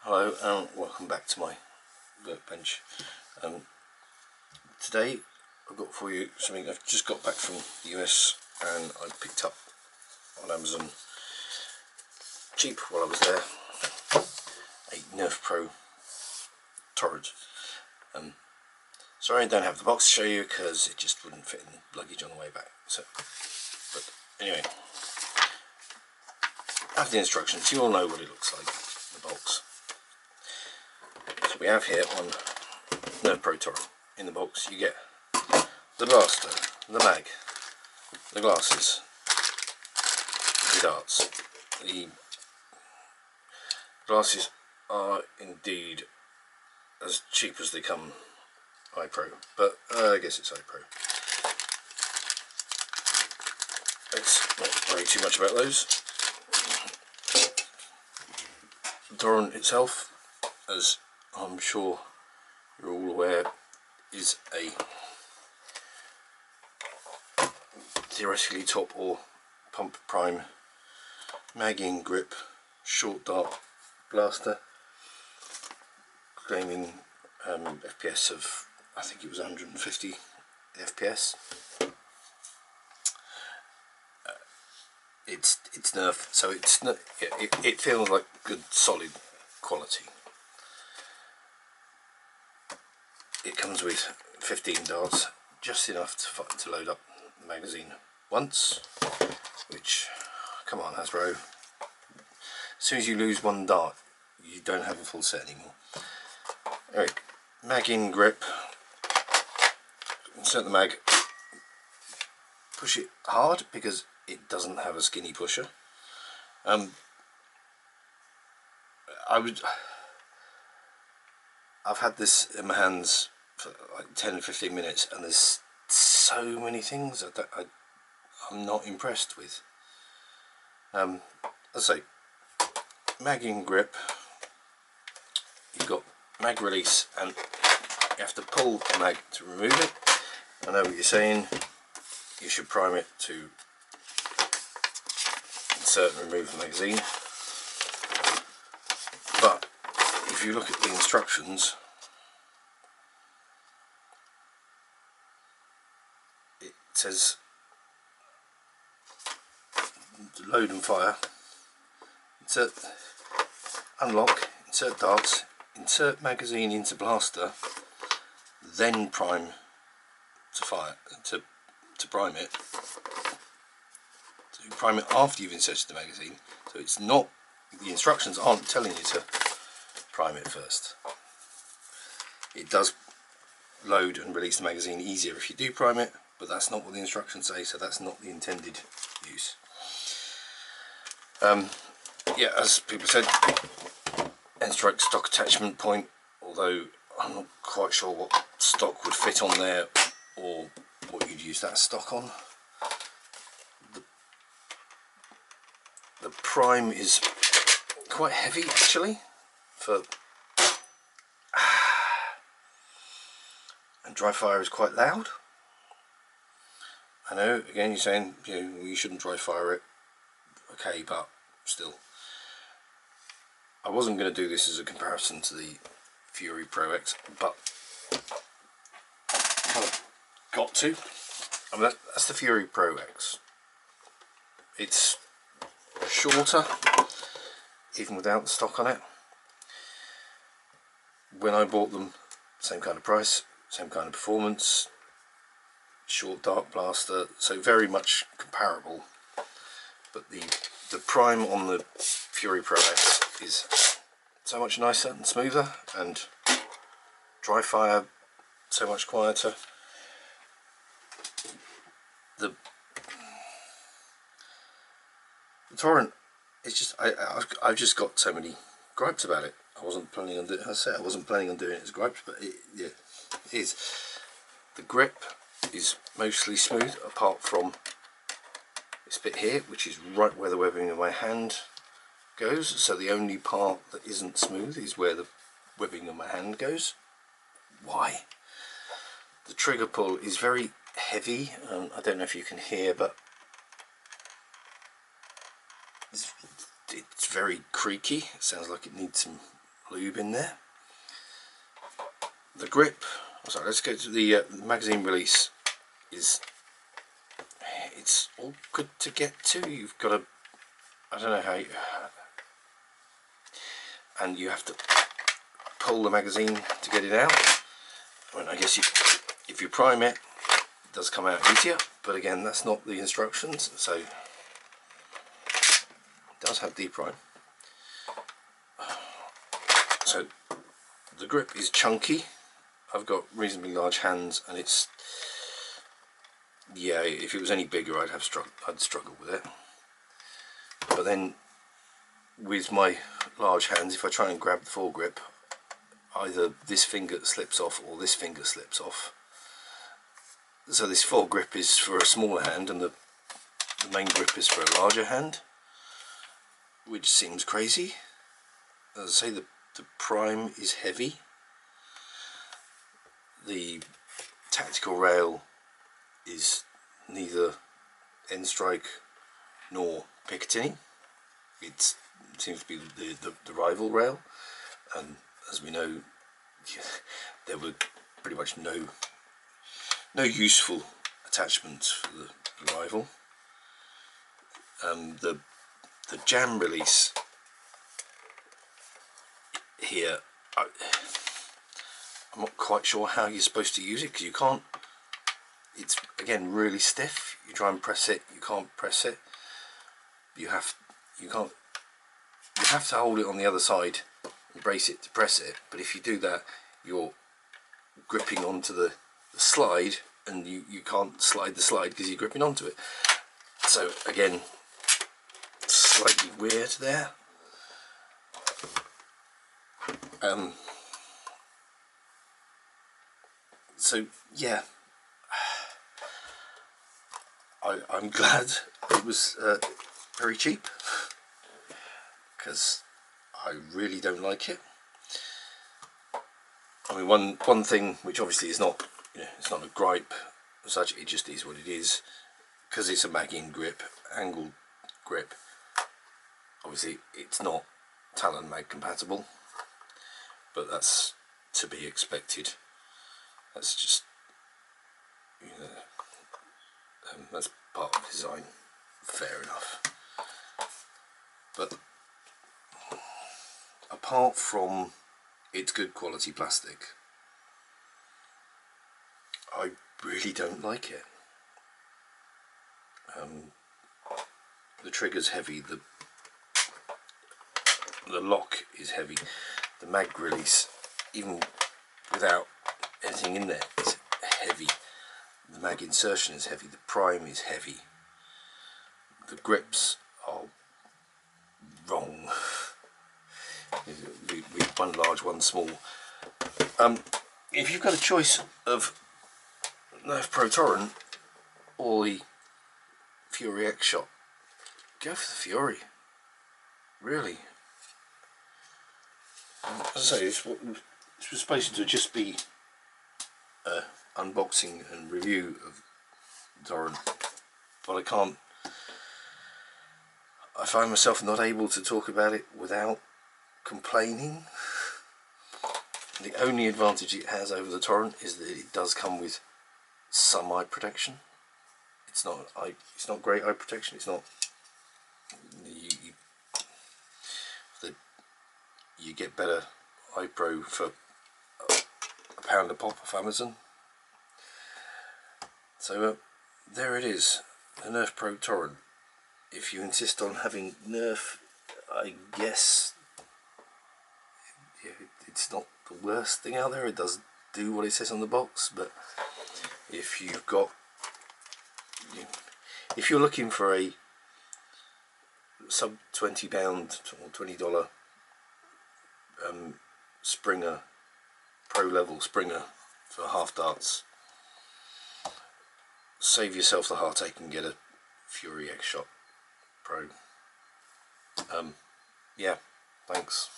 Hello and welcome back to my workbench. Today I've got for you something I've just got back from the US and I picked up on Amazon cheap while I was there, a Nerf Pro Torrent. Sorry I don't have the box to show you because it just wouldn't fit in the luggage on the way back. But anyway, after the instructions you all know what it looks like, the box. So we have here on Nerf Pro Torrent, in the box you get the blaster, the mag, the glasses, the darts. The glasses are indeed as cheap as they come, iPro, but I guess it's iPro. Let's not worry too much about those. The Torrent itself, as I'm sure you're all aware, is a theoretically top or pump prime mag-in grip short dart blaster, claiming FPS of, I think it was 150 FPS. It's Nerf, so it's not, it feels like good solid quality. It comes with 15 darts, just enough to load up the magazine once, which, come on Hasbro, as soon as you lose one dart you don't have a full set anymore. Anyway, mag-in grip, insert the mag, push it hard because it doesn't have a skinny pusher. I've had this in my hands for like 10-15 minutes and there's so many things I'm not impressed with. As I say, mag-in grip, you've got mag release and you have to pull the mag to remove it. I know what you're saying, you should prime it to insert and remove the magazine, but if you look at the instructions, it says load and fire, insert, unlock, insert darts, insert magazine into blaster, then prime to fire, to prime it. So you prime it after you've inserted the magazine, so it's not, the instructions aren't telling you to prime it first. It does load and release the magazine easier if you do prime it, but that's not what the instructions say, so that's not the intended use. Yeah, as people said, N-Strike stock attachment point, although I'm not quite sure what stock would fit on there or what you'd use that stock on. The prime is quite heavy actually, and dry fire is quite loud. I know, again, you're saying you shouldn't dry fire it, okay, but still. I wasn't going to do this as a comparison to the Fury Pro X, but kind of got to. I mean, that's the Fury Pro X. It's shorter, even without the stock on it. When I bought them, same kind of price, same kind of performance, short dart blaster, so very much comparable. But the prime on the Fury Pro X is so much nicer and smoother, and dry fire so much quieter. The Torrent is just, I've just got so many gripes about it. I wasn't planning on doing, I wasn't planning on doing it as gripes, but yeah, it is. The grip is mostly smooth apart from this bit here, which is right where the webbing of my hand goes, so the only part that isn't smooth is where the webbing of my hand goes. Why? The trigger pull is very heavy, I don't know if you can hear, but it's very creaky. It sounds like it needs some lube in there. The grip, sorry, let's go to the magazine release. It's all good to get to. You've got to, I don't know how you, and you have to pull the magazine to get it out. Well, I guess if you prime it, it does come out easier, but again, that's not the instructions. So it does have D-prime. So the grip is chunky. I've got reasonably large hands, and it's, yeah, if it was any bigger I'd struggle with it. But then with my large hands, if I try and grab the foregrip, either this finger slips off or this finger slips off. So this foregrip is for a smaller hand and the main grip is for a larger hand, which seems crazy. As I say, the prime is heavy. The tactical rail is neither N-Strike nor Picatinny. It seems to be the rival rail, and as we know, there were pretty much no useful attachments for the rival. The jam release here, I'm not quite sure how you're supposed to use it, because you can't, it's again really stiff. You try and press it, you can't press it. You have to hold it on the other side and brace it to press it, but if you do that, you're gripping onto the slide, and you can't slide the slide because you're gripping onto it. So again, slightly weird there. So yeah, I'm glad it was very cheap, because I really don't like it. I mean, one thing which obviously is not, it's not a gripe as such, it just is what it is, because it's a mag-in grip, angled grip. Obviously it's not Talon mag compatible, but that's to be expected. That's just, that's part of design, fair enough. But apart from its good quality plastic, I really don't like it. The trigger's heavy, the lock is heavy, the mag release, even without anything in there, is heavy. The mag insertion is heavy, the prime is heavy, the grips are wrong. One large, one small. If you've got a choice of Nerf Pro Torrent or the Fury X Shot, go for the Fury. Really. As I say, this was supposed to just be unboxing and review of Torrent, but I find myself not able to talk about it without complaining. The only advantage it has over the Torrent is that it does come with some eye protection. It's not great eye protection. It's not, you get better eye pro for £1 a pop off Amazon. So there it is, the Nerf Pro Torrent. If you insist on having Nerf, I guess it's not the worst thing out there. It does do what it says on the box, but if you've got, if you're looking for a sub £20 or $20 Springer, pro level Springer for half darts, save yourself the heartache and get a Fury X Shot Pro. Yeah, thanks.